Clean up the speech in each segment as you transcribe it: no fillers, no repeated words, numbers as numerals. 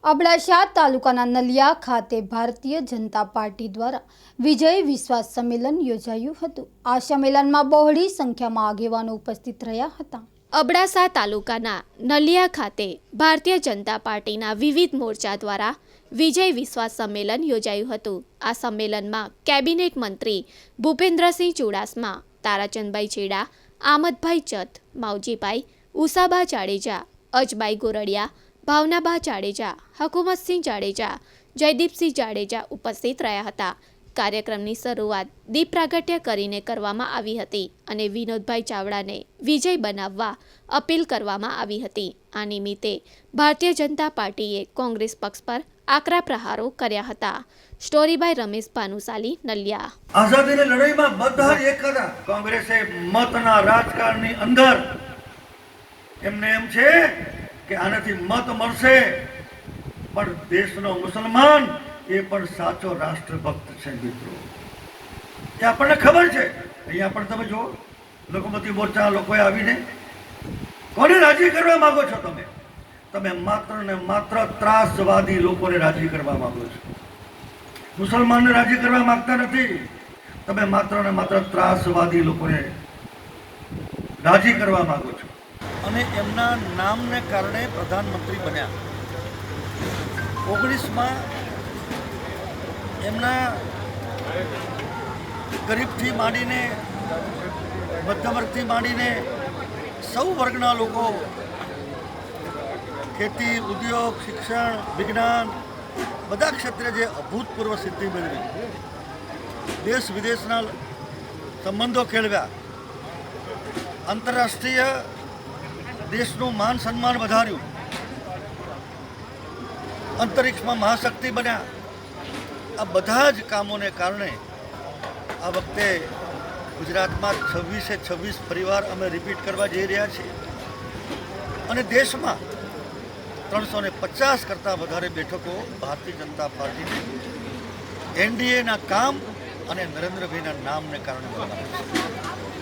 અબડાસા તાલુકાના નલિયા ખાતે ભારતીય જનતા પાર્ટી દ્વારા વિજય વિશ્વાસ સંમેલન યોજાયું હતું। આ સંમેલનમાં બહોળી સંખ્યામાં આગેવાનો ઉપસ્થિત રહ્યા હતા। અબડાસા તાલુકાના નલિયા ખાતે ભારતીય જનતા પાર્ટીના વિવિધ મોરચા દ્વારા વિજય વિશ્વાસ સંમેલન યોજાયું હતું। આ સંમેલનમાં કેબિનેટ મંત્રી ભૂપેન્દ્રસિંહ ચુડાસમા, તારાચંદભાઈ છેડા, આમદભાઈ ચત, માવજીભાઈ, ઉષાબા જાડેજા, અજબાઈ ગોરડિયા, ભાવનાબા જાડેજા, હકુમતસિંહ જાડેજા, જયદીપસિંહ જાડેજા ઉપસ્થિત રહ્યા હતા। કાર્યક્રમની શરૂઆત દીપ પ્રાગટ્ય કરીને કરવામાં આવી હતી અને વિનોદભાઈ ચાવડાને વિજય બનાવવા અપીલ કરવામાં આવી હતી। આ નિમિત્તે ભારતીય જનતા પાર્ટીએ કોંગ્રેસ પક્ષ પર આકરા પ્રહારો કર્યા હતા। Story by Ramesh Bhanushali, Naliya. આઝાદીની લડાઈમાં બધા જ એક હતા। કોંગ્રેસે મતના રાજકારણની અંદર એમને એમ છે કે આનાથી મત મળશે, પણ દેશનો મુસલમાન એ પણ સાચો રાષ્ટ્રભક્ત છે મિત્રો, એ આપણને ખબર છે। અહીંયા પણ તમે જુઓ, લઘુમતી મોરચા લોકોએ આવીને કોને રાજી કરવા માંગો છો? તમે માત્ર ને માત્ર ત્રાસવાદી લોકોને રાજી કરવા માંગો છો, મુસલમાનને રાજી કરવા માંગતા નથી। તમે માત્ર ને માત્ર ત્રાસવાદી લોકોને રાજી કરવા માંગો છો અને એમના નામને કારણે પ્રધાનમંત્રી બન્યા। 19માં એમના ગરીબથી માંડીને મધ્યમ માંડીને સૌ વર્ગના લોકો ખેતી, ઉદ્યોગ, શિક્ષણ, વિજ્ઞાન બધા ક્ષેત્રે જે અભૂતપૂર્વ સિદ્ધિ મેળવી, દેશ વિદેશના સંબંધો કેળવ્યા, આંતરરાષ્ટ્રીય દેશનું માન સન્માન વધાર્યું, અંતરિક્ષમાં મહાશક્તિ બન્યા। આ બધા જ કામોને કારણે આ વખતે ગુજરાતમાં 26 પરિવાર અમે રિપીટ કરવા જઈ રહ્યા છીએ અને દેશમાં 350 કરતાં વધારે બેઠકો ભારતીય જનતા પાર્ટીને એનડીએના કામ અને નરેન્દ્રભાઈના નામને કારણે મળવાના છે।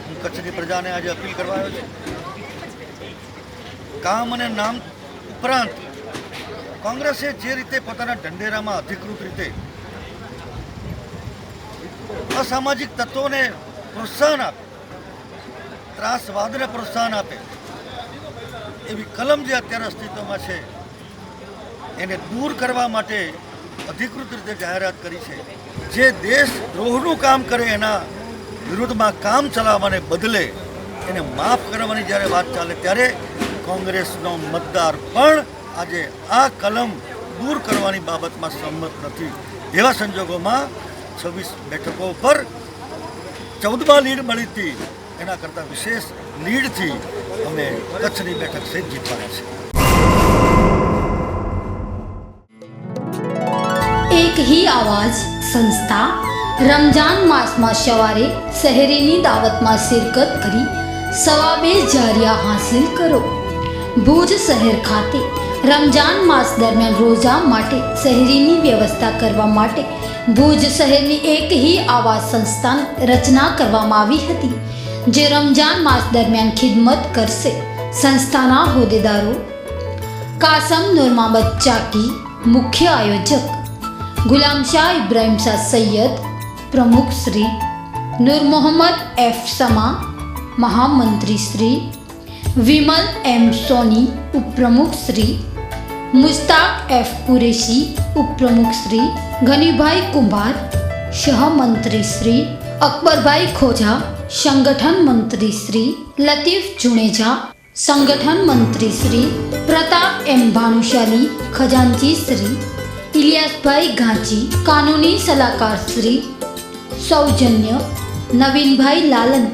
હું કચ્છની પ્રજાને આજે અપીલ કરવા આવ્યો છું, કામ અને નામ ઉપરાંત કોંગ્રેસે જે રીતે પોતાના ઢંઢેરામાં અધિકૃત રીતે અસામાજિક તત્વોને પ્રોત્સાહન આપે, ત્રાસવાદને પ્રોત્સાહન આપે, એવી કલમ જે અત્યારે અસ્તિત્વમાં છે એને દૂર કરવા માટે અધિકૃત રીતે જાહેરાત કરી છે। જે દેશ દ્રોહનું કામ કરે એના વિરુદ્ધમાં કામ ચલાવવાને બદલે એને માફ કરવાની જ્યારે વાત ચાલે ત્યારે કોંગ્રેસનો મતદાર પણ આજે આ કલમ દૂર કરવાની બાબતમાં સંમત નથી। એવા સંજોગોમાં 26 બેઠકો પર 14માં લીડ મળી હતી, એના કરતાં વિશેષ લીડથી અમે કચ્છની બેઠક સહિત જીતવાના છે। એક ही आवाज संस्था रमजान मास में सवारे शहरीनी दावत में शिरकत करी सवाबे जारिया हासिल करो। भूज शहर खाते रमजान मास दरमियान रोजा माटे शहरीनी व्यवस्था करवा माटे भूज शहरनी एक ही आवाज संस्था रचना करवामां आवी हती, जे रमजान मास दरमियान खिदमत करशे। संस्थाना होद्देदारो कासम नूर मोहम्मद चाकी मुख्य आयोजक, गुलाम शाह इब्राहिम शाह सैयद प्रमुख श्री, नूर मोहम्मद एफ समा महामंत्री श्री, विमल एम सोनी उपप्रमुख श्री, मुश्ताक एफ कुरेशी उपप्रमुख श्री, गनीभाई कुंभार सहमंत्री श्री, अकबरभाई खोजा संगठन मंत्री श्री, लतीफ जुनेजा संगठन मंत्री श्री, प्रताप एम भानुशाली खजांची श्री, इलियासभाई गांची कानूनी सलाहकार श्री, सौजन्य नवीनभाई लालन।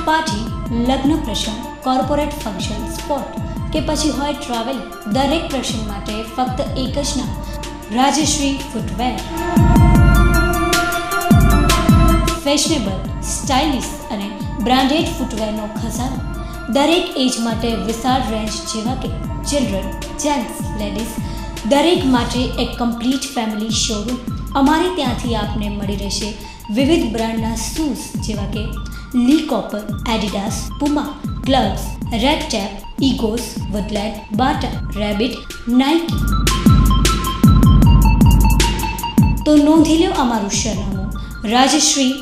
पार्टी, लग्न प्रसंग, कॉर्पोरेट फंक्शन, स्पोर्ट के पछी होय ट्रावेल, दरेक प्रसंग माटे फक्त एक ज नाम, राजश्री फूटवेर। फैशनेबल, स्टाइलिश अने ब्रांडेड फूटवेरनो खजानो दरेक एज माटे विशाल रेंज जेवा के चिल्ड्रन, जेंट्स, लेडीज दरेक माटे एक कम्प्लीट फैमिली शोरूम। अमारे त्यांथी आपने मळी रहेशे विविध ब्रांडना शूज जेवा के Lee Cooper, Adidas, Puma, gloves, Red Tape, Egoss, Woodland, Bata, Rabbit, Nike. તો નોંધી લો અમારું સરનામું: Rajshree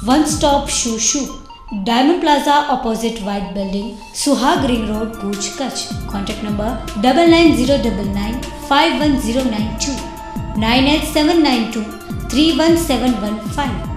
one stop shoe, Diamond Plaza opposite White building, Suhag ring road, Bhuj, Kutch. Contact number 9909951092, 9879231715.